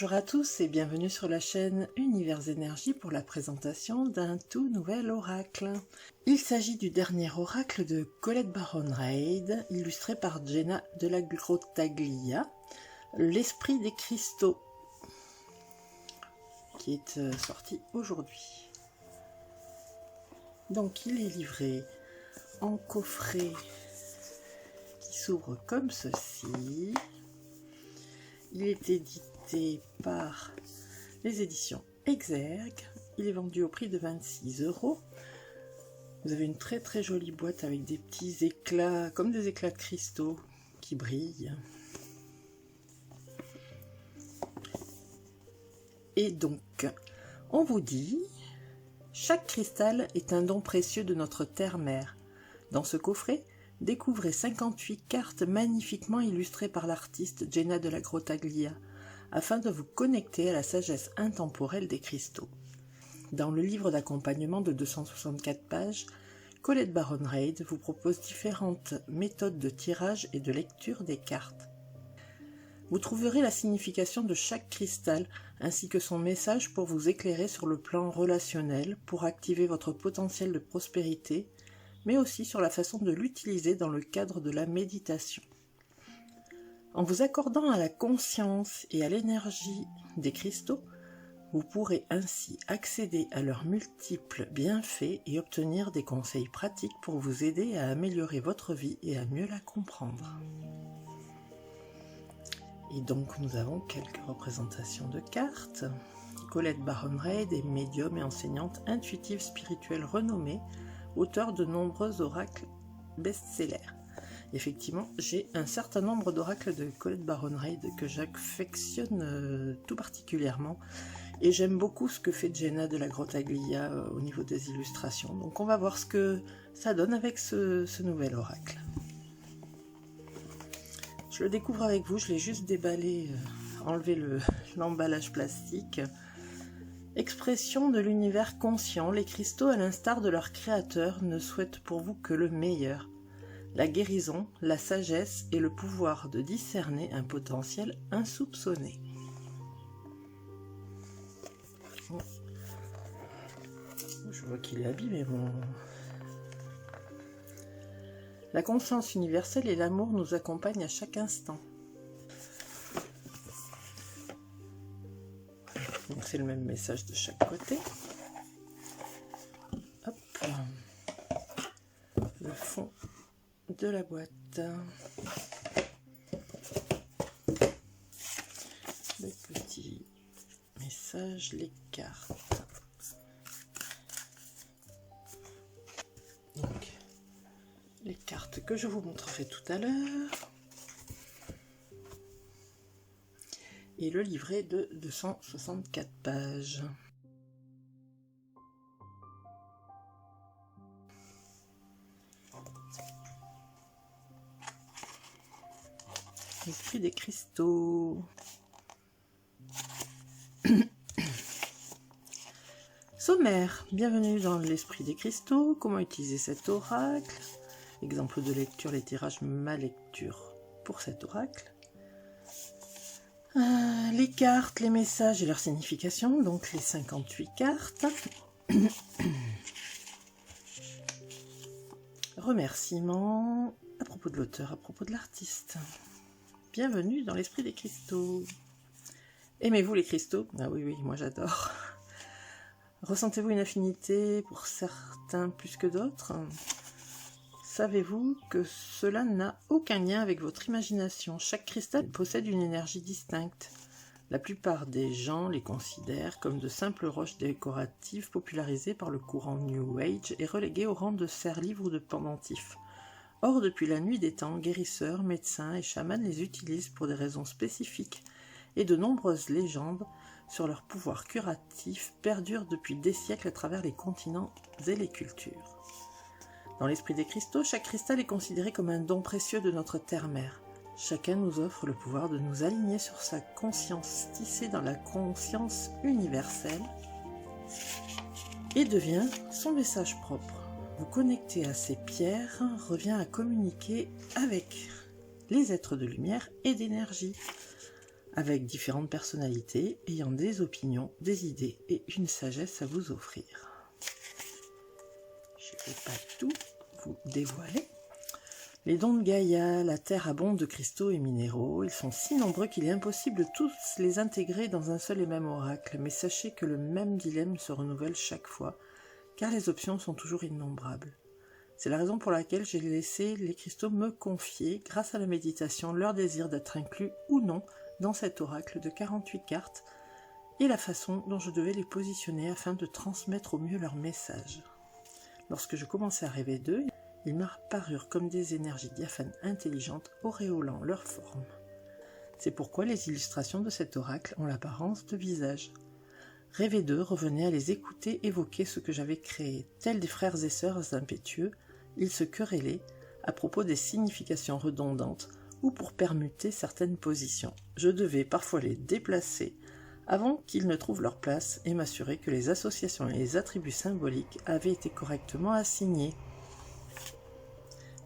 Bonjour à tous et bienvenue sur la chaîne Univers Énergie pour la présentation d'un tout nouvel oracle. Il s'agit du dernier oracle de Colette Baron-Reid, illustré par Jenna de la Grottaglia, l'esprit des cristaux, qui est sorti aujourd'hui. Donc il est livré en coffret qui s'ouvre comme ceci. Il est édité par les éditions Exergue. Il est vendu au prix de 26 €. Vous avez une très jolie boîte avec des petits éclats, comme des éclats de cristaux qui brillent. Et donc, on vous dit, chaque cristal est un don précieux de notre terre-mère. Dans ce coffret, découvrez 58 cartes magnifiquement illustrées par l'artiste Jenna de la Grottaglia, afin de vous connecter à la sagesse intemporelle des cristaux. Dans le livre d'accompagnement de 264 pages, Colette Baron-Reid vous propose différentes méthodes de tirage et de lecture des cartes. Vous trouverez la signification de chaque cristal ainsi que son message pour vous éclairer sur le plan relationnel, pour activer votre potentiel de prospérité, mais aussi sur la façon de l'utiliser dans le cadre de la méditation. En vous accordant à la conscience et à l'énergie des cristaux, vous pourrez ainsi accéder à leurs multiples bienfaits et obtenir des conseils pratiques pour vous aider à améliorer votre vie et à mieux la comprendre. Et donc nous avons quelques représentations de cartes. Colette Baron-Reid est médium et enseignante intuitive spirituelle renommée, auteur de nombreux oracles best-sellers. Effectivement, j'ai un certain nombre d'oracles de Colette Baron-Reid que j'affectionne tout particulièrement, et j'aime beaucoup ce que fait Jenna de la Grottaglia au niveau des illustrations. Donc on va voir ce que ça donne avec ce nouvel oracle. Je le découvre avec vous, je l'ai juste déballé, enlevé l'emballage plastique. Expression de l'univers conscient, les cristaux, à l'instar de leur créateur, ne souhaitent pour vous que le meilleur. La guérison, la sagesse et le pouvoir de discerner un potentiel insoupçonné. Oh. Je vois qu'il est abîmé, mon... La conscience universelle et l'amour nous accompagnent à chaque instant. Donc c'est le même message de chaque côté. Hop. Le fond de la boîte. Le petit message, les cartes. Donc, les cartes que je vous montrerai tout à l'heure. Et le livret de 264 pages. L'esprit des cristaux. Sommaire. Bienvenue dans l'esprit des cristaux. Comment utiliser cet oracle? Exemple de lecture, les tirages, ma lecture pour cet oracle. Les cartes, les messages et leur signification, donc les 58 cartes. Remerciements à propos de l'auteur, à propos de l'artiste. Bienvenue dans l'esprit des cristaux. Aimez-vous les cristaux? Ah oui, moi j'adore. Ressentez-vous une affinité pour certains plus que d'autres? Savez-vous que cela n'a aucun lien avec votre imagination? Chaque cristal possède une énergie distincte. La plupart des gens les considèrent comme de simples roches décoratives popularisées par le courant New Age et reléguées au rang de serre-livres ou de pendentifs. Or, depuis la nuit des temps, guérisseurs, médecins et chamans les utilisent pour des raisons spécifiques, et de nombreuses légendes sur leur pouvoir curatif perdurent depuis des siècles à travers les continents et les cultures. Dans l'esprit des cristaux, chaque cristal est considéré comme un don précieux de notre terre-mère. Chacun nous offre le pouvoir de nous aligner sur sa conscience tissée dans la conscience universelle et devient son message propre. Vous connecter à ces pierres revient à communiquer avec les êtres de lumière et d'énergie, avec différentes personnalités, ayant des opinions, des idées et une sagesse à vous offrir. Je ne vais pas tout vous dévoiler. Les dons de Gaïa, la terre abonde de cristaux et minéraux. Ils sont si nombreux qu'il est impossible de tous les intégrer dans un seul et même oracle. Mais sachez que le même dilemme se renouvelle chaque fois, car les options sont toujours innombrables. C'est la raison pour laquelle j'ai laissé les cristaux me confier, grâce à la méditation, leur désir d'être inclus ou non dans cet oracle de 48 cartes et la façon dont je devais les positionner afin de transmettre au mieux leur message. Lorsque je commençais à rêver d'eux, ils m'apparurent comme des énergies diaphanes intelligentes auréolant leur forme. C'est pourquoi les illustrations de cet oracle ont l'apparence de visages. Rêver d'eux revenait à les écouter évoquer ce que j'avais créé. Tels des frères et sœurs impétueux, ils se querellaient à propos des significations redondantes ou pour permuter certaines positions. Je devais parfois les déplacer avant qu'ils ne trouvent leur place et m'assurer que les associations et les attributs symboliques avaient été correctement assignés.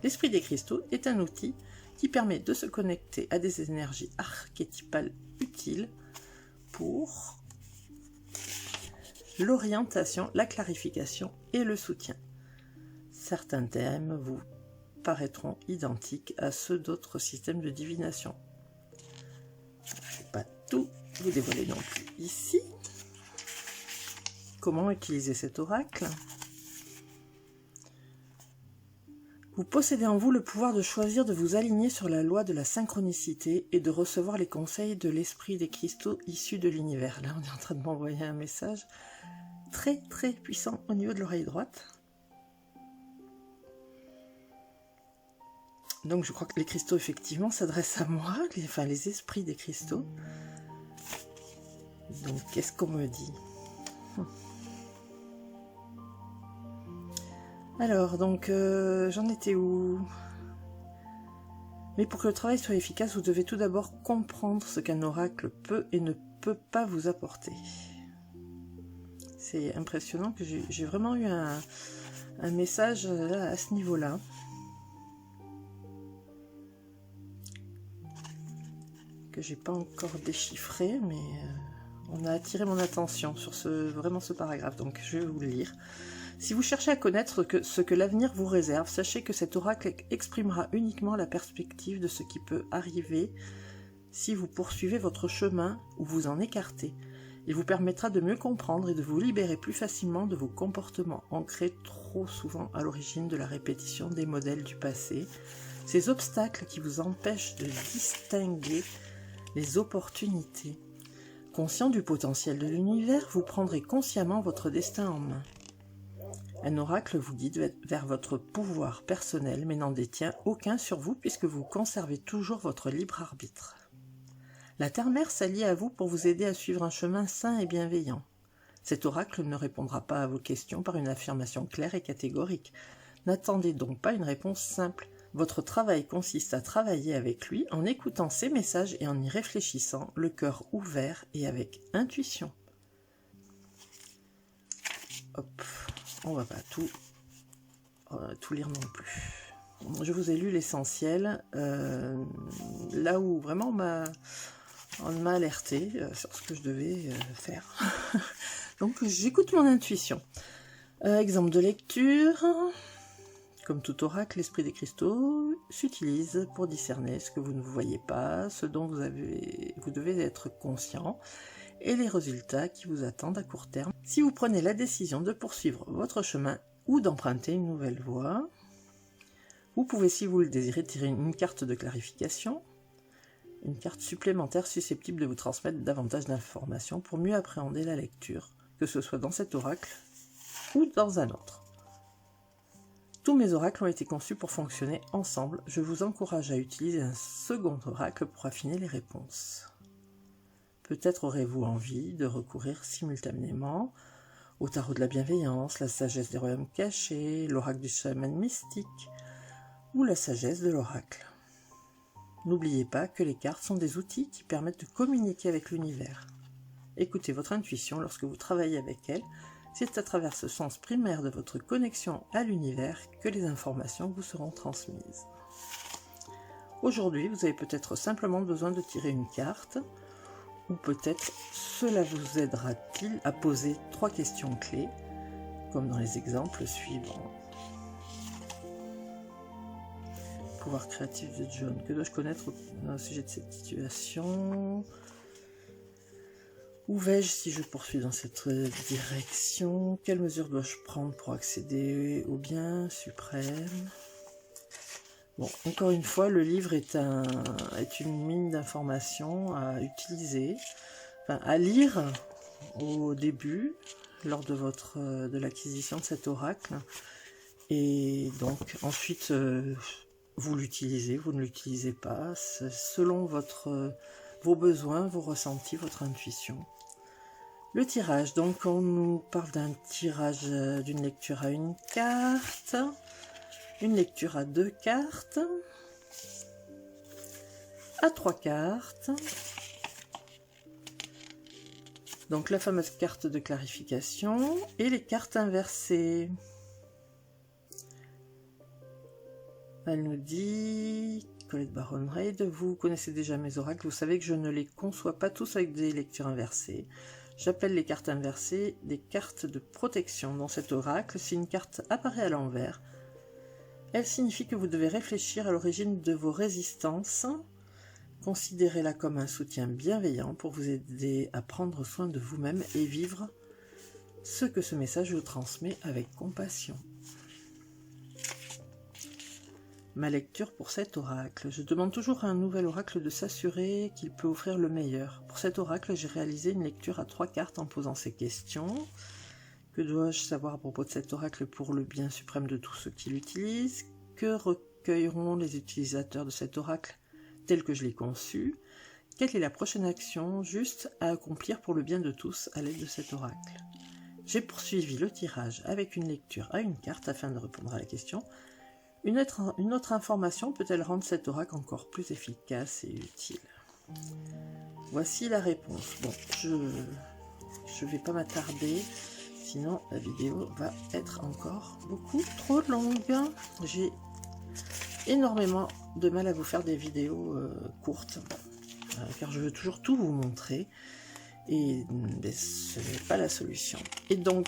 L'esprit des cristaux est un outil qui permet de se connecter à des énergies archétypales utiles pour l'orientation, la clarification et le soutien. Certains thèmes vous paraîtront identiques à ceux d'autres systèmes de divination. Je ne vais pas tout vous dévoiler non plus ici. Comment utiliser cet oracle ? Vous possédez en vous le pouvoir de choisir de vous aligner sur la loi de la synchronicité et de recevoir les conseils de l'esprit des cristaux issus de l'univers. Là, on est en train de m'envoyer un message très très puissant au niveau de l'oreille droite. Donc je crois que les cristaux effectivement s'adressent à moi, les esprits des cristaux. Donc qu'est-ce qu'on me dit ? Alors, donc, j'en étais où ? Mais pour que le travail soit efficace, vous devez tout d'abord comprendre ce qu'un oracle peut et ne peut pas vous apporter. C'est impressionnant que j'ai vraiment eu un message là, à ce niveau-là. Que j'ai pas encore déchiffré, mais on a attiré mon attention sur ce paragraphe, donc je vais vous le lire. Si vous cherchez à connaître ce que l'avenir vous réserve, sachez que cet oracle exprimera uniquement la perspective de ce qui peut arriver si vous poursuivez votre chemin ou vous en écartez. Il vous permettra de mieux comprendre et de vous libérer plus facilement de vos comportements ancrés trop souvent à l'origine de la répétition des modèles du passé, ces obstacles qui vous empêchent de distinguer les opportunités. Conscient du potentiel de l'univers, vous prendrez consciemment votre destin en main. Un oracle vous guide vers votre pouvoir personnel, mais n'en détient aucun sur vous puisque vous conservez toujours votre libre arbitre. La Terre-Mère s'allie à vous pour vous aider à suivre un chemin sain et bienveillant. Cet oracle ne répondra pas à vos questions par une affirmation claire et catégorique. N'attendez donc pas une réponse simple. Votre travail consiste à travailler avec lui en écoutant ses messages et en y réfléchissant, le cœur ouvert et avec intuition. Hop. On va pas tout lire non plus. Je vous ai lu l'essentiel, là où vraiment on m'a alerté sur ce que je devais faire. Donc j'écoute mon intuition. Exemple de lecture. Comme tout oracle, l'esprit des cristaux s'utilise pour discerner ce que vous ne voyez pas, ce dont vous devez être conscient, et les résultats qui vous attendent à court terme si vous prenez la décision de poursuivre votre chemin ou d'emprunter une nouvelle voie. Vous pouvez, si vous le désirez, tirer une carte de clarification, une carte supplémentaire susceptible de vous transmettre davantage d'informations pour mieux appréhender la lecture, que ce soit dans cet oracle ou dans un autre. Tous mes oracles ont été conçus pour fonctionner ensemble. Je vous encourage à utiliser un second oracle pour affiner les réponses. Peut-être aurez-vous envie de recourir simultanément au tarot de la bienveillance, la sagesse des royaumes cachés, l'oracle du chaman mystique ou la sagesse de l'oracle. N'oubliez pas que les cartes sont des outils qui permettent de communiquer avec l'univers. Écoutez votre intuition lorsque vous travaillez avec elle. C'est à travers ce sens primaire de votre connexion à l'univers que les informations vous seront transmises. Aujourd'hui, vous avez peut-être simplement besoin de tirer une carte Ou peut-être cela vous aidera-t-il à poser 3 questions clés, comme dans les exemples suivants. Pouvoir créatif de John. Que dois-je connaître au sujet de cette situation? Où vais-je si je poursuis dans cette direction? Quelles mesures dois-je prendre pour accéder au bien suprême? Bon, encore une fois, le livre est une mine d'informations à utiliser, enfin, à lire au début, lors de l'acquisition de cet oracle. Et donc, ensuite, vous l'utilisez, vous ne l'utilisez pas, selon vos besoins, vos ressentis, votre intuition. Le tirage, donc on nous parle d'un tirage d'une lecture à une carte, une lecture à 2 cartes, à 3 cartes, donc la fameuse carte de clarification et les cartes inversées. Elle nous dit, Colette Baron-Reid, vous connaissez déjà mes oracles, vous savez que je ne les conçois pas tous avec des lectures inversées. J'appelle les cartes inversées des cartes de protection. Dans cet oracle, si une carte apparaît à l'envers, elle signifie que vous devez réfléchir à l'origine de vos résistances. Considérez-la comme un soutien bienveillant pour vous aider à prendre soin de vous-même et vivre ce que ce message vous transmet avec compassion. Ma lecture pour cet oracle. Je demande toujours à un nouvel oracle de s'assurer qu'il peut offrir le meilleur. Pour cet oracle, j'ai réalisé une lecture à 3 cartes en posant ces questions. Que dois-je savoir à propos de cet oracle pour le bien suprême de tous ceux qui l'utilisent? Que recueilleront les utilisateurs de cet oracle tel que je l'ai conçu? Quelle est la prochaine action juste à accomplir pour le bien de tous à l'aide de cet oracle? J'ai poursuivi le tirage avec une lecture à une carte afin de répondre à la question. Une autre information peut-elle rendre cet oracle encore plus efficace et utile? Voici la réponse. Bon, je vais pas m'attarder, sinon la vidéo va être encore beaucoup trop longue. J'ai énormément de mal à vous faire des vidéos courtes, car je veux toujours tout vous montrer, et ce n'est pas la solution. Et donc,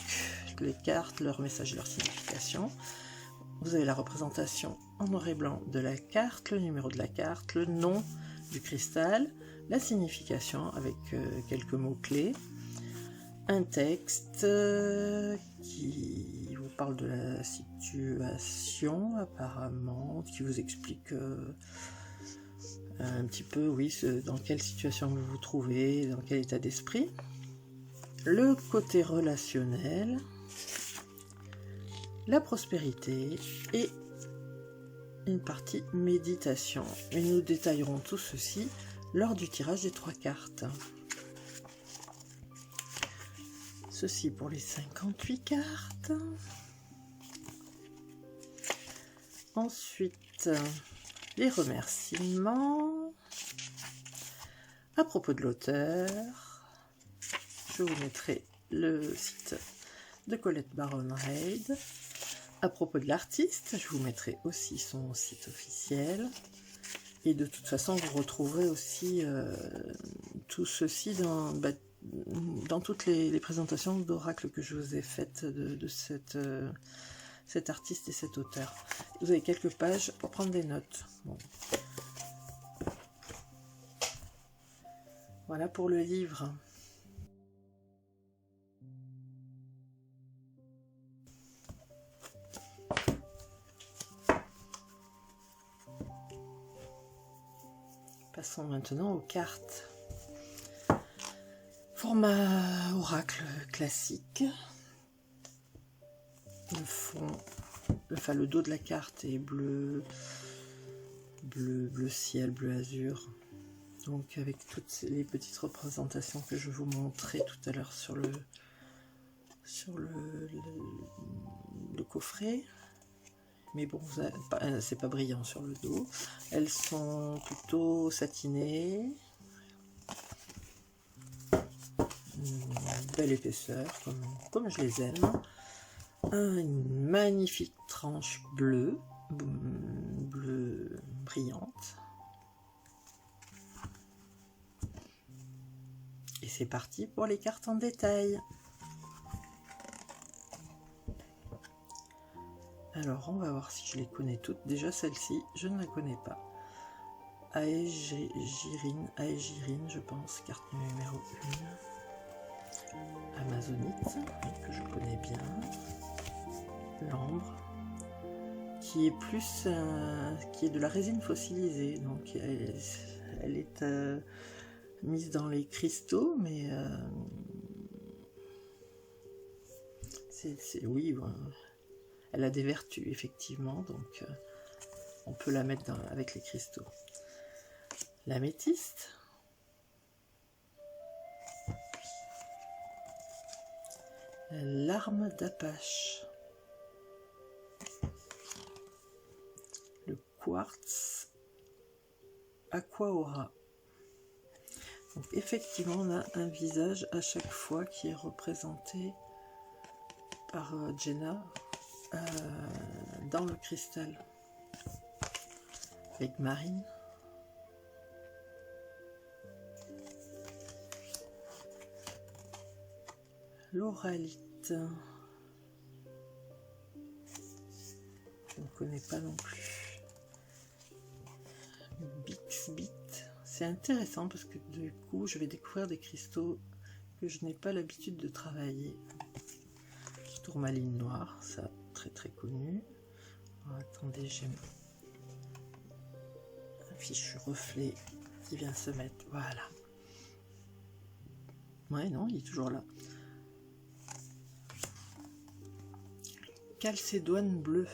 les cartes, leur message et leur signification. Vous avez la représentation en noir et blanc de la carte, le numéro de la carte, le nom du cristal, la signification avec quelques mots-clés, un texte qui vous parle de la situation apparemment, qui vous explique un petit peu, oui, dans quelle situation vous vous trouvez, dans quel état d'esprit. Le côté relationnel, la prospérité et une partie méditation. Et nous détaillerons tout ceci lors du tirage des 3 cartes. Ceci pour les 58 cartes. Ensuite, les remerciements. À propos de l'auteur, je vous mettrai le site de Colette Baron-Reid. À propos de l'artiste, je vous mettrai aussi son site officiel. Et de toute façon, vous retrouverez aussi tout ceci dans toutes les présentations d'oracle que je vous ai faites de cet artiste et cet auteur. Vous avez quelques pages pour prendre des notes. Bon. Voilà pour le livre. Passons maintenant aux cartes. Format oracle classique. Le fond, le dos de la carte est bleu ciel, bleu azur. Donc avec toutes les petites représentations que je vous montrais tout à l'heure sur le coffret. Mais bon, c'est pas brillant sur le dos. Elles sont plutôt satinées. Une belle épaisseur, comme je les aime. Une magnifique tranche bleue brillante. c'est parti pour les cartes en détail. Alors, on va voir si je les connais toutes. Déjà, celle-ci, je ne la connais pas. Aegirine, je pense, carte numéro 1. Amazonite, que je connais bien. L'ambre, qui est plus qui est de la résine fossilisée, donc elle est mise dans les cristaux, mais oui, elle a des vertus effectivement, donc on peut la mettre avec les cristaux. L'améthyste, l'arme d'Apache, le quartz Aquaora. Donc effectivement, on a un visage à chaque fois qui est représenté par Jenna dans le cristal. Avec Marine. L'oralite. Je ne connais pas non plus. Bixbit. C'est intéressant parce que du coup, je vais découvrir des cristaux que je n'ai pas l'habitude de travailler. Tourmaline noire, ça très très connu. Oh, attendez, j'ai un fichu reflet qui vient se mettre. Voilà. Ouais, non, il est toujours là. Calcédoine bleue.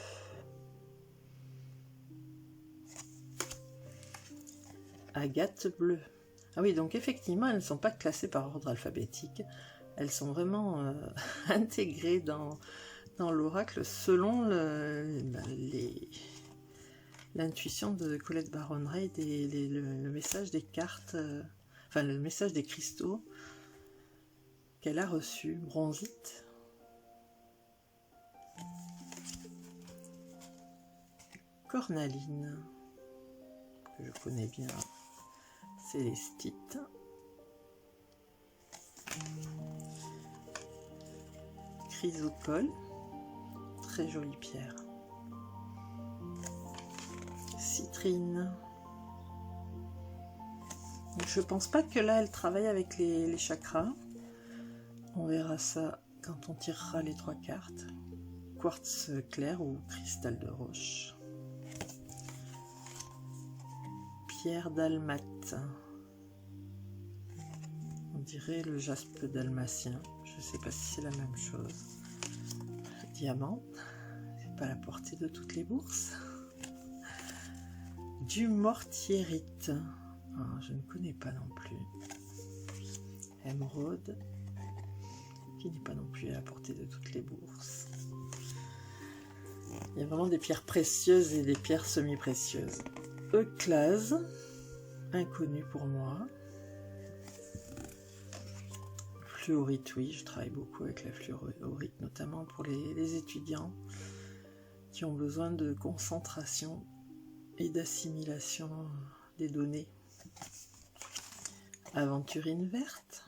Agate bleue. Ah oui, donc effectivement, elles ne sont pas classées par ordre alphabétique. Elles sont vraiment intégrées dans l'oracle selon l'intuition de Colette Baron-Reid et le message des cartes, enfin le message des cristaux qu'elle a reçu. Bronzite. Cornaline, que je connais bien. Célestite. Chrysopole, très jolie pierre. Citrine. Donc, je pense pas que là elle travaille avec les chakras. On verra ça quand on tirera les 3 cartes. Quartz clair ou cristal de roche. Pierre dalmate. On dirait le jaspe dalmatien. Je ne sais pas si c'est la même chose. Diamant. C'est pas à la portée de toutes les bourses. Du mortierite. Ah, je ne connais pas non plus. Émeraude. Qui n'est pas non plus à la portée de toutes les bourses. Il y a vraiment des pierres précieuses et des pierres semi-précieuses. Euclase, inconnu pour moi. Fluorite, oui, je travaille beaucoup avec la fluorite, notamment pour les étudiants qui ont besoin de concentration et d'assimilation des données. Aventurine verte.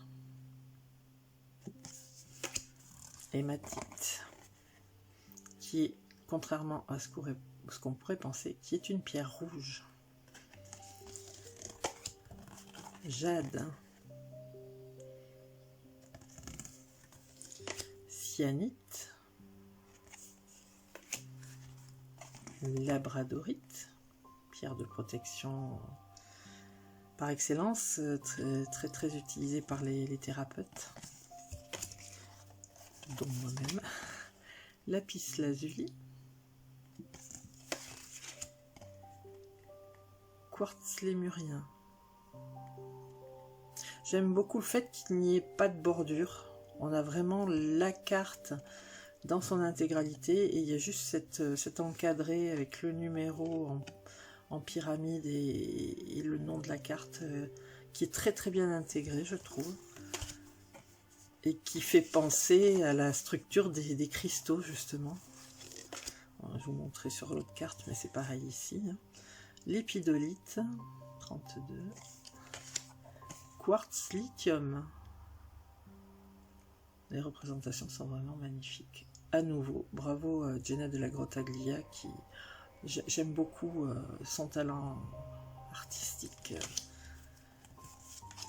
Hématite, qui est, contrairement à ce qu'on pourrait penser, qui est une pierre rouge. Jade. Cyanite. Labradorite, pierre de protection par excellence, très utilisée par les thérapeutes, dont moi-même. Lapis lazuli. Quartz lémurien. J'aime beaucoup le fait qu'il n'y ait pas de bordure. On a vraiment la carte dans son intégralité et il y a juste cet encadré avec le numéro en pyramide et le nom de la carte qui est très bien intégré, je trouve, et qui fait penser à la structure des cristaux, justement. Alors, je vais vous montrer sur l'autre carte, mais c'est pareil ici. L'épidolite, 32. Quartz lithium, Les représentations sont vraiment magnifiques. À nouveau, bravo Jenna de la Grottaglia qui... J'aime beaucoup son talent artistique.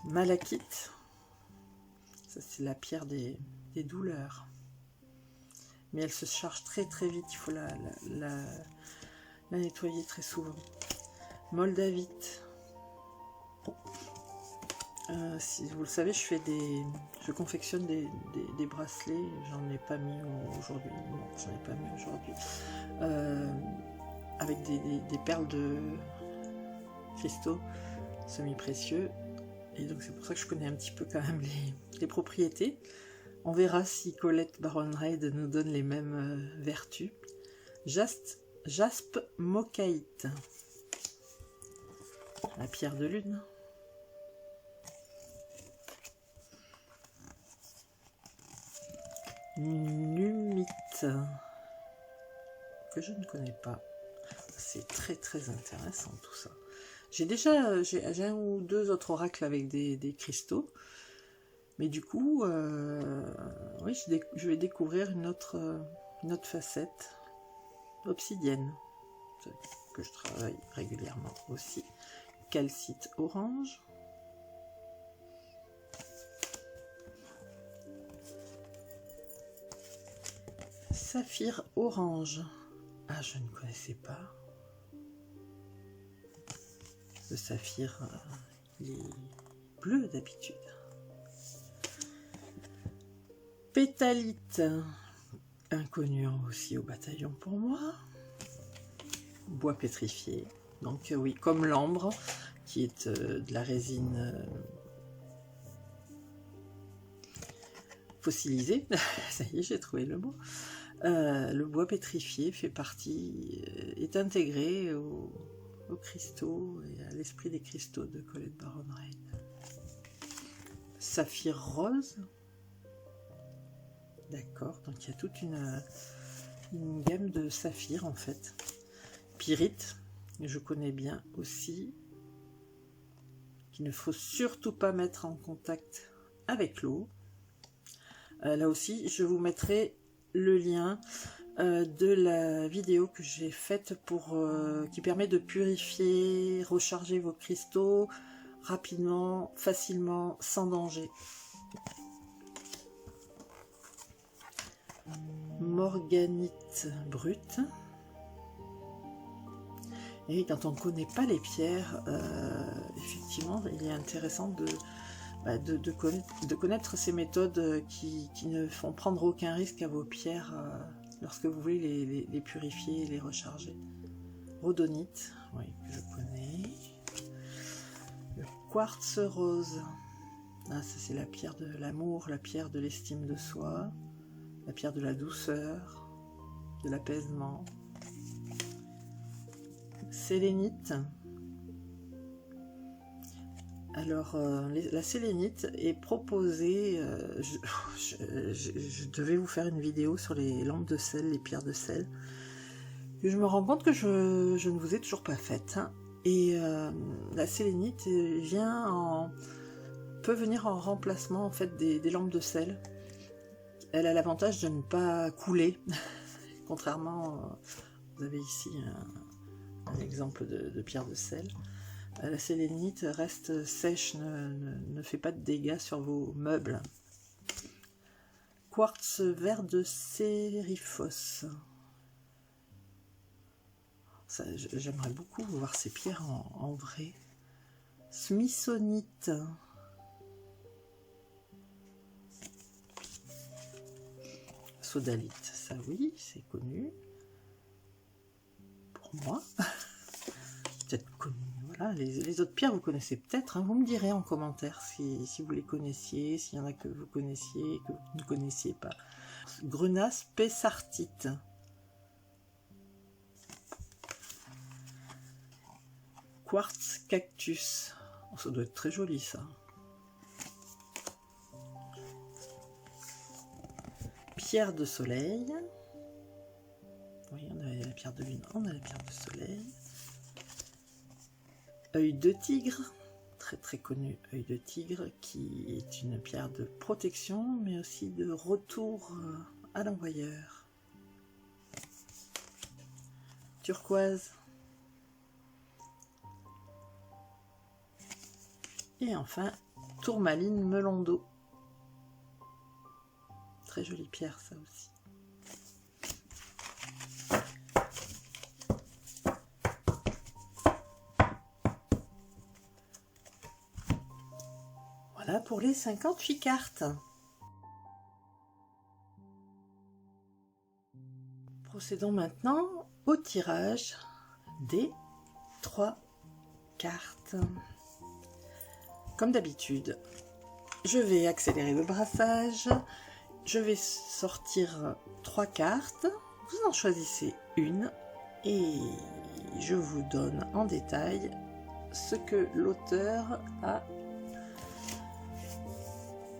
Malachite, ça c'est la pierre des douleurs. Mais elle se charge très très vite, il faut la nettoyer très souvent. Moldavite. Si vous le savez, je confectionne des bracelets. J'en ai pas mis aujourd'hui. Non, j'en ai pas mis aujourd'hui. Avec des perles de cristaux semi-précieux. Et donc c'est pour ça que je connais un petit peu quand même les propriétés. On verra si Colette Baron-Reid nous donne les mêmes vertus. Jaspe mocaïte. La pierre de lune. Numite. Que je ne connais pas. C'est très très intéressant tout ça. J'ai un ou deux autres oracles avec des cristaux. Mais du coup, oui, je vais découvrir une autre facette. Obsidienne. Que je travaille régulièrement aussi. Calcite orange. Saphir orange. Ah, je ne connaissais pas. Le saphir, il est bleu d'habitude. Pétalite. Inconnu aussi au bataillon pour moi. Bois pétrifié. Donc oui, comme l'ambre, qui est de la résine fossilisée. Ça y est, j'ai trouvé le mot. Le bois pétrifié fait partie, est intégré aux cristaux et à l'esprit des cristaux de Colette Baron-Reid. Saphir rose. D'accord, donc il y a toute une gamme de saphirs en fait. Pyrite, je connais bien aussi, qu'il ne faut surtout pas mettre en contact avec l'eau. Là aussi, je vous mettrai le lien de la vidéo que j'ai faite qui permet de purifier, recharger vos cristaux rapidement, facilement, sans danger. Morganite brute. Et quand on ne connaît pas les pierres, effectivement, il est intéressant de connaître ces méthodes qui ne font prendre aucun risque à vos pierres lorsque vous voulez les purifier et les recharger. Rhodonite, oui, que je connais. Le quartz rose. Ah, ça c'est la pierre de l'amour, la pierre de l'estime de soi, la pierre de la douceur, de l'apaisement. Sélénite. Alors, la sélénite est proposée, je devais vous faire une vidéo sur les lampes de sel, les pierres de sel. Et je me rends compte que je ne vous ai toujours pas faite. Hein. Et la sélénite peut venir en remplacement en fait, des lampes de sel. Elle a l'avantage de ne pas couler, contrairement, vous avez ici un exemple de pierre de sel. La sélénite reste sèche, ne fait pas de dégâts sur vos meubles. Quartz vert de Sériphos. J'aimerais beaucoup voir ces pierres en vrai. Smithsonite. Sodalite, ça oui, c'est connu. Pour moi. Peut-être connu. Voilà, les autres pierres, vous connaissez peut-être. Hein, vous me direz en commentaire si vous les connaissiez, s'il y en a que vous connaissiez et que vous ne connaissiez pas. Grenasse pessartite. Quartz cactus. Oh, ça doit être très joli ça. Pierre de soleil. Oui, on a la pierre de lune, on a la pierre de soleil. Œil de tigre. très connu œil de tigre, qui est une pierre de protection, mais aussi de retour à l'envoyeur. Turquoise. Et enfin, tourmaline melon d'eau. Très jolie pierre, ça aussi. Voilà pour les 58 cartes. Procédons maintenant au tirage des 3 cartes. Comme d'habitude, je vais accélérer le brassage. Je vais sortir 3 cartes. Vous en choisissez une et je vous donne en détail ce que l'auteur a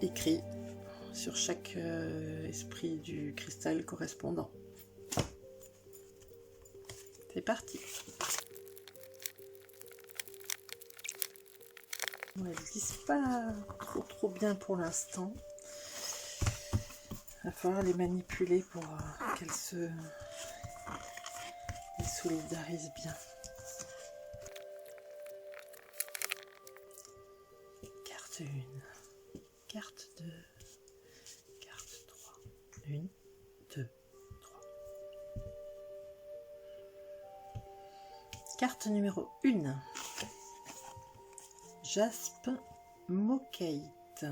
écrit sur chaque esprit du cristal correspondant. C'est parti. Elles ne glissent pas trop bien pour l'instant. Il va falloir les manipuler pour qu'elles se solidarisent bien. Carte 1, carte 2, carte 3. 1, 2, 3. Carte numéro 1. Jaspe Mokate.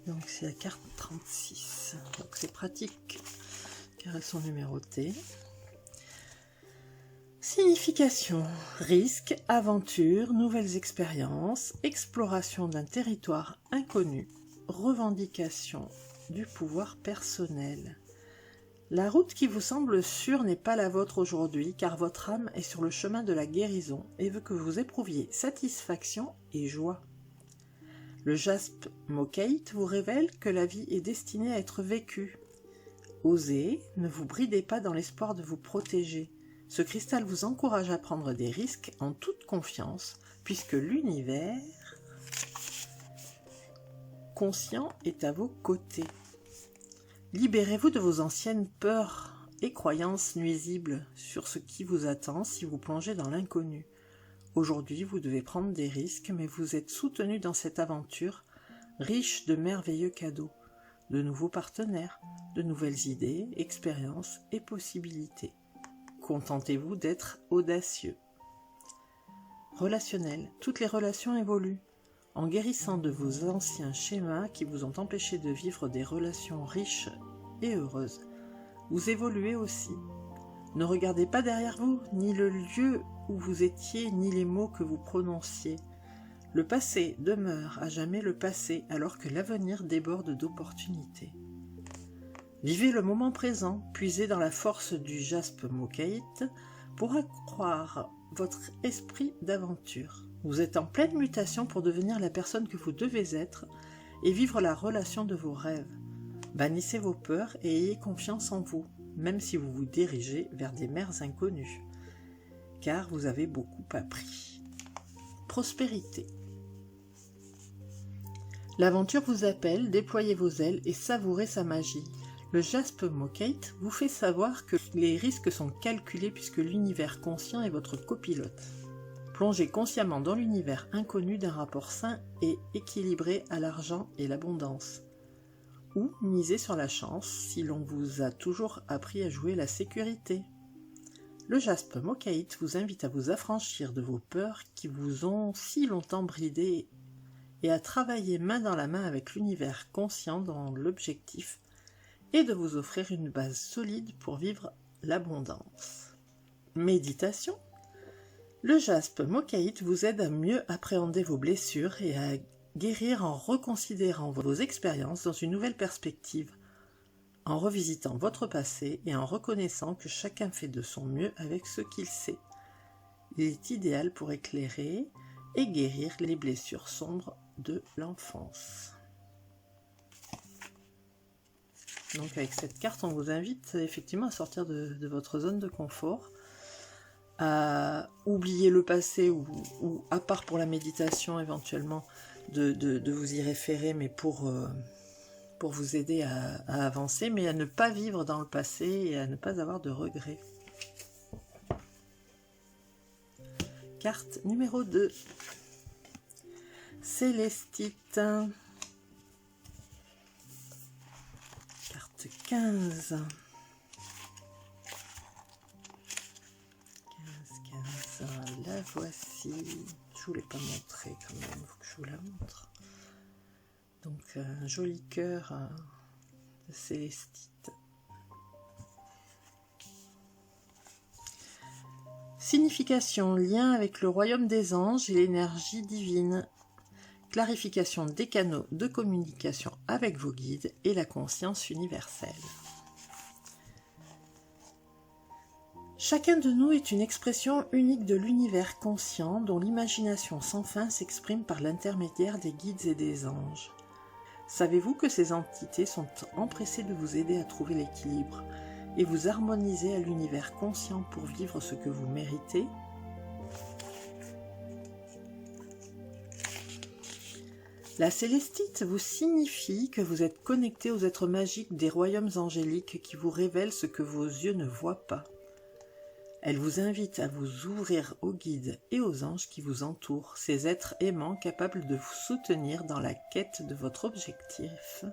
Donc c'est la carte 36. Donc c'est pratique car elles sont numérotées. Signification: risque, aventure, nouvelles expériences, exploration d'un territoire inconnu, revendication du pouvoir personnel. La route qui vous semble sûre n'est pas la vôtre aujourd'hui, car votre âme est sur le chemin de la guérison et veut que vous éprouviez satisfaction et joie. Le jaspe Mokate vous révèle que la vie est destinée à être vécue. Osez, ne vous bridez pas dans l'espoir de vous protéger. Ce cristal vous encourage à prendre des risques en toute confiance, puisque l'univers conscient est à vos côtés. Libérez-vous de vos anciennes peurs et croyances nuisibles sur ce qui vous attend si vous plongez dans l'inconnu. Aujourd'hui, vous devez prendre des risques, mais vous êtes soutenu dans cette aventure, riche de merveilleux cadeaux, de nouveaux partenaires, de nouvelles idées, expériences et possibilités. Contentez-vous d'être audacieux. Relationnel. Toutes les relations évoluent. En guérissant de vos anciens schémas qui vous ont empêché de vivre des relations riches et heureuses, vous évoluez aussi. Ne regardez pas derrière vous, ni le lieu où vous étiez, ni les mots que vous prononciez. Le passé demeure à jamais le passé, alors que l'avenir déborde d'opportunités. Vivez le moment présent, puisez dans la force du jaspe Mokate pour accroître votre esprit d'aventure. Vous êtes en pleine mutation pour devenir la personne que vous devez être et vivre la relation de vos rêves. Bannissez vos peurs et ayez confiance en vous, même si vous vous dirigez vers des mers inconnues, car vous avez beaucoup appris. Prospérité. L'aventure vous appelle, déployez vos ailes et savourez sa magie. Le jaspe Mokate vous fait savoir que les risques sont calculés puisque l'univers conscient est votre copilote. Plongez consciemment dans l'univers inconnu d'un rapport sain et équilibré à l'argent et l'abondance. Ou misez sur la chance si l'on vous a toujours appris à jouer la sécurité. Le jaspe Mokate vous invite à vous affranchir de vos peurs qui vous ont si longtemps bridé et à travailler main dans la main avec l'univers conscient dans l'objectif et de vous offrir une base solide pour vivre l'abondance. Méditation. Le jaspe Mokate vous aide à mieux appréhender vos blessures et à guérir en reconsidérant vos expériences dans une nouvelle perspective, en revisitant votre passé et en reconnaissant que chacun fait de son mieux avec ce qu'il sait. Il est idéal pour éclairer et guérir les blessures sombres de l'enfance. Donc avec cette carte, on vous invite effectivement à sortir de votre zone de confort, à oublier le passé ou à part pour la méditation éventuellement, de vous y référer, mais pour vous aider à avancer, mais à ne pas vivre dans le passé et à ne pas avoir de regrets. Carte numéro 2. Célestite. Carte 15. 15, la voici. Je vous l'ai pas montré quand même, il faut que je vous la montre. Donc un joli cœur de célestite. Signification, lien avec le royaume des anges et l'énergie divine. Clarification des canaux de communication avec vos guides et la conscience universelle. Chacun de nous est une expression unique de l'univers conscient dont l'imagination sans fin s'exprime par l'intermédiaire des guides et des anges. Savez-vous que ces entités sont empressées de vous aider à trouver l'équilibre et vous harmoniser à l'univers conscient pour vivre ce que vous méritez ? La célestite vous signifie que vous êtes connecté aux êtres magiques des royaumes angéliques qui vous révèlent ce que vos yeux ne voient pas. Elle vous invite à vous ouvrir aux guides et aux anges qui vous entourent, ces êtres aimants capables de vous soutenir dans la quête de votre objectif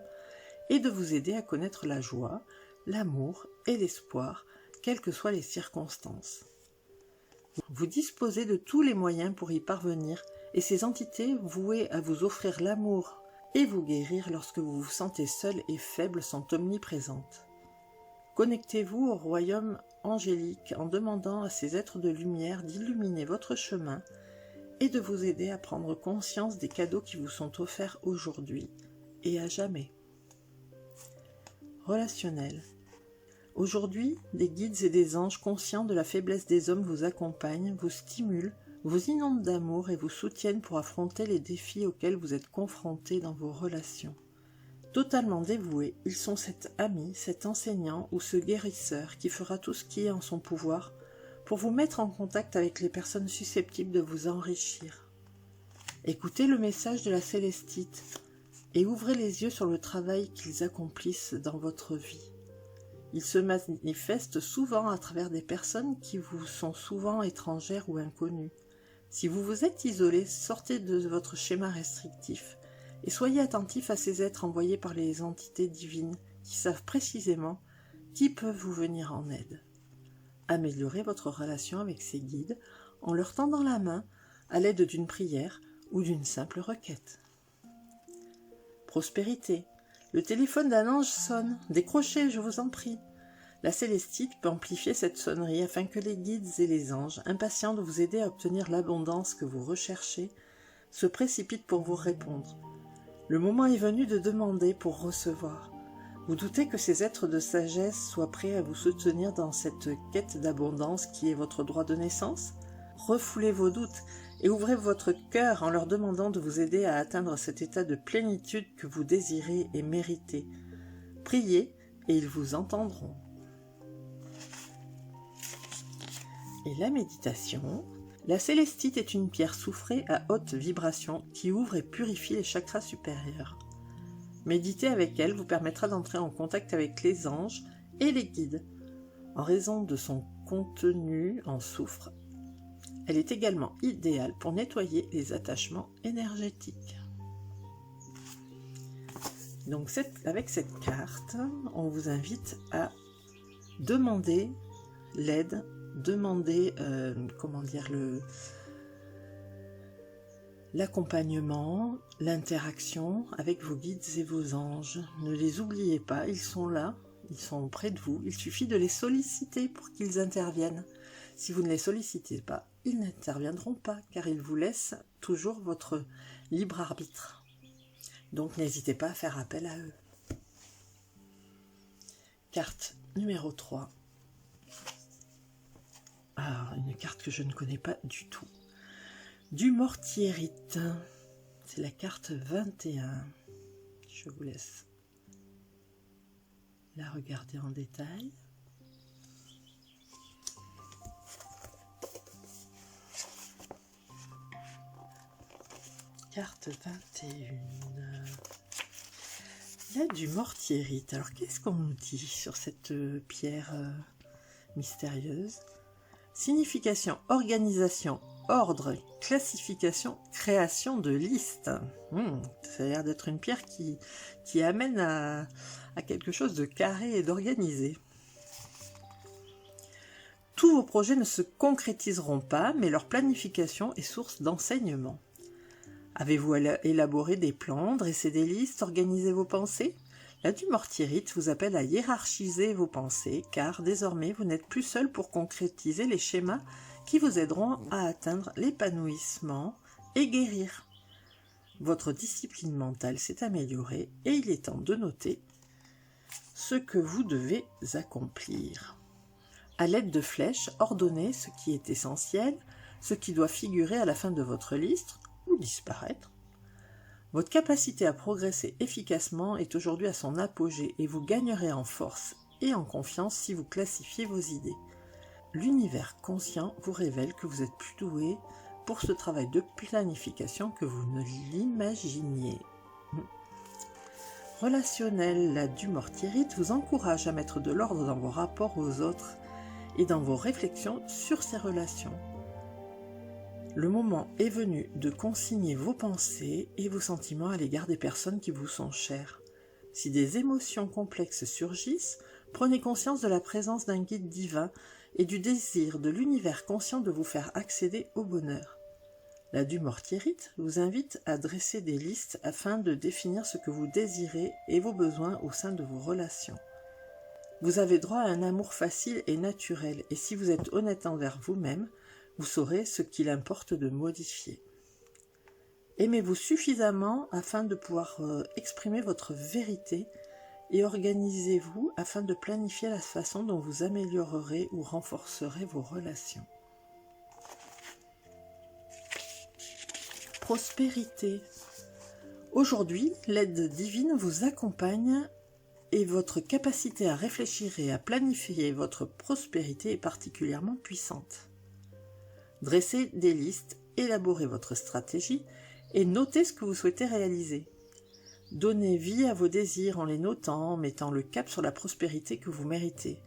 et de vous aider à connaître la joie, l'amour et l'espoir, quelles que soient les circonstances. Vous disposez de tous les moyens pour y parvenir et ces entités vouées à vous offrir l'amour et vous guérir lorsque vous vous sentez seul et faible sont omniprésentes. Connectez-vous au royaume angélique en demandant à ces êtres de lumière d'illuminer votre chemin et de vous aider à prendre conscience des cadeaux qui vous sont offerts aujourd'hui et à jamais. Relationnel. Aujourd'hui, des guides et des anges conscients de la faiblesse des hommes vous accompagnent, vous stimulent, vous inondent d'amour et vous soutiennent pour affronter les défis auxquels vous êtes confrontés dans vos relations. Totalement dévoués, ils sont cet ami, cet enseignant ou ce guérisseur qui fera tout ce qui est en son pouvoir pour vous mettre en contact avec les personnes susceptibles de vous enrichir. Écoutez le message de la célestite et ouvrez les yeux sur le travail qu'ils accomplissent dans votre vie. Ils se manifestent souvent à travers des personnes qui vous sont souvent étrangères ou inconnues. Si vous vous êtes isolé, sortez de votre schéma restrictif et soyez attentif à ces êtres envoyés par les entités divines qui savent précisément qui peut vous venir en aide. Améliorez votre relation avec ces guides en leur tendant la main à l'aide d'une prière ou d'une simple requête. Prospérité. Le téléphone d'un ange sonne. Décrochez, je vous en prie. La célestite peut amplifier cette sonnerie afin que les guides et les anges, impatients de vous aider à obtenir l'abondance que vous recherchez, se précipitent pour vous répondre. Le moment est venu de demander pour recevoir. Vous doutez que ces êtres de sagesse soient prêts à vous soutenir dans cette quête d'abondance qui est votre droit de naissance ? Refoulez vos doutes et ouvrez votre cœur en leur demandant de vous aider à atteindre cet état de plénitude que vous désirez et méritez. Priez et ils vous entendront. Et la méditation. La célestite est une pierre soufrée à haute vibration qui ouvre et purifie les chakras supérieurs. Méditer avec elle vous permettra d'entrer en contact avec les anges et les guides. En raison de son contenu en soufre, elle est également idéale pour nettoyer les attachements énergétiques. Donc avec cette carte, on vous invite à demander l'aide, demander l'accompagnement, l'interaction avec vos guides et vos anges. Ne les oubliez pas, ils sont là, ils sont près de vous. Il suffit de les solliciter pour qu'ils interviennent. Si vous ne les sollicitez pas, ils n'interviendront pas, car ils vous laissent toujours votre libre arbitre. Donc n'hésitez pas à faire appel à eux. Carte numéro 3. Ah, une carte que je ne connais pas du tout. Du mortierite. C'est la carte 21. Je vous laisse la regarder en détail. Carte 21. Il y a du mortierite. Alors, qu'est-ce qu'on nous dit sur cette pierre mystérieuse? Signification, organisation, ordre, classification, création de listes. Ça a l'air d'être une pierre qui amène à quelque chose de carré et d'organisé. Tous vos projets ne se concrétiseront pas, mais leur planification est source d'enseignement. Avez-vous élaboré des plans, dressé des listes, organisé vos pensées? La du mortierite vous appelle à hiérarchiser vos pensées, car désormais vous n'êtes plus seul pour concrétiser les schémas qui vous aideront à atteindre l'épanouissement et guérir. Votre discipline mentale s'est améliorée et il est temps de noter ce que vous devez accomplir. À l'aide de flèches, ordonnez ce qui est essentiel, ce qui doit figurer à la fin de votre liste ou disparaître. Votre capacité à progresser efficacement est aujourd'hui à son apogée et vous gagnerez en force et en confiance si vous classifiez vos idées. L'univers conscient vous révèle que vous êtes plus doué pour ce travail de planification que vous ne l'imaginiez. Relationnel, la du mortierite vous encourage à mettre de l'ordre dans vos rapports aux autres et dans vos réflexions sur ces relations. Le moment est venu de consigner vos pensées et vos sentiments à l'égard des personnes qui vous sont chères. Si des émotions complexes surgissent, prenez conscience de la présence d'un guide divin et du désir de l'univers conscient de vous faire accéder au bonheur. La du mortierite vous invite à dresser des listes afin de définir ce que vous désirez et vos besoins au sein de vos relations. Vous avez droit à un amour facile et naturel, et si vous êtes honnête envers vous-même, vous saurez ce qu'il importe de modifier. Aimez-vous suffisamment afin de pouvoir exprimer votre vérité et organisez-vous afin de planifier la façon dont vous améliorerez ou renforcerez vos relations. Prospérité. Aujourd'hui, l'aide divine vous accompagne et votre capacité à réfléchir et à planifier votre prospérité est particulièrement puissante. Dressez des listes, élaborez votre stratégie et notez ce que vous souhaitez réaliser. Donnez vie à vos désirs en les notant, en mettant le cap sur la prospérité que vous méritez.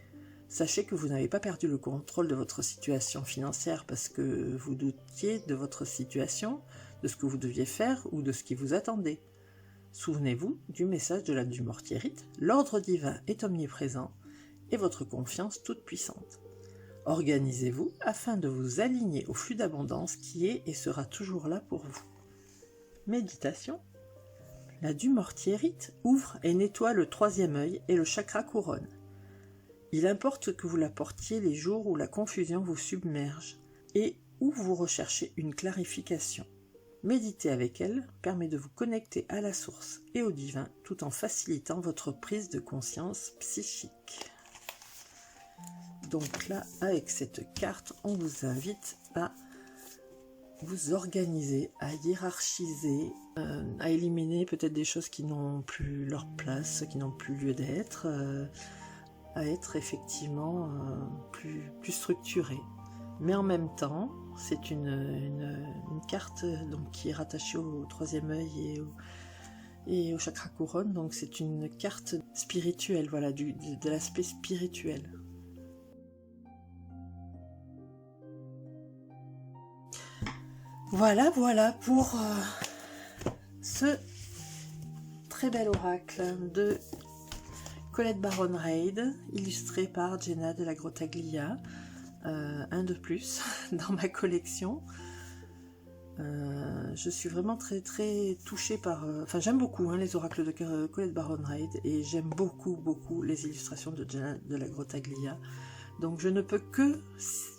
Sachez que vous n'avez pas perdu le contrôle de votre situation financière parce que vous doutiez de votre situation, de ce que vous deviez faire ou de ce qui vous attendait. Souvenez-vous du message de la du mortierite, l'ordre divin est omniprésent et votre confiance toute puissante. Organisez-vous afin de vous aligner au flux d'abondance qui est et sera toujours là pour vous. Méditation. La du mortierite ouvre et nettoie le troisième œil et le chakra couronne. Il importe que vous la portiez les jours où la confusion vous submerge et où vous recherchez une clarification. Méditer avec elle permet de vous connecter à la source et au divin tout en facilitant votre prise de conscience psychique. Donc là, avec cette carte, on vous invite à vous organiser, à hiérarchiser, à éliminer peut-être des choses qui n'ont plus leur place, qui n'ont plus lieu d'être, à être effectivement plus structuré. Mais en même temps, c'est une carte donc, qui est rattachée au troisième œil et au chakra couronne, donc c'est une carte spirituelle, voilà, de l'aspect spirituel. Voilà pour ce très bel oracle de Colette Baron-Reid, illustré par Jenna de la Grottaglia, un de plus dans ma collection. Je suis vraiment très touchée par... Enfin, j'aime beaucoup les oracles de Colette Baron-Reid et j'aime beaucoup les illustrations de Jenna de la Grottaglia. Donc je ne peux que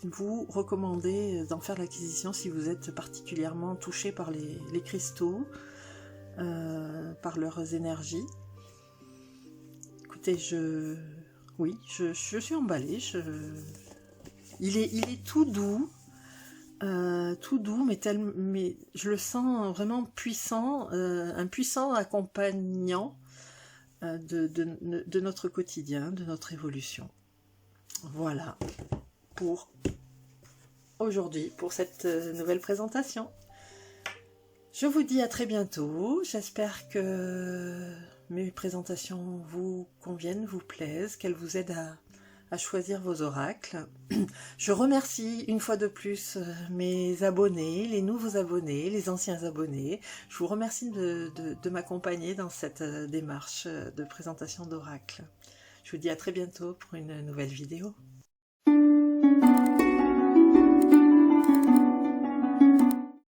vous recommander d'en faire l'acquisition si vous êtes particulièrement touché par les cristaux, par leurs énergies. Écoutez, je suis emballée. Il est tout doux, mais je le sens vraiment puissant, un puissant accompagnant. de notre quotidien, de notre évolution. Voilà pour aujourd'hui, pour cette nouvelle présentation. Je vous dis à très bientôt. J'espère que mes présentations vous conviennent, vous plaisent, qu'elles vous aident à choisir vos oracles. Je remercie une fois de plus mes abonnés, les nouveaux abonnés, les anciens abonnés. Je vous remercie de m'accompagner dans cette démarche de présentation d'oracles. Je vous dis à très bientôt pour une nouvelle vidéo.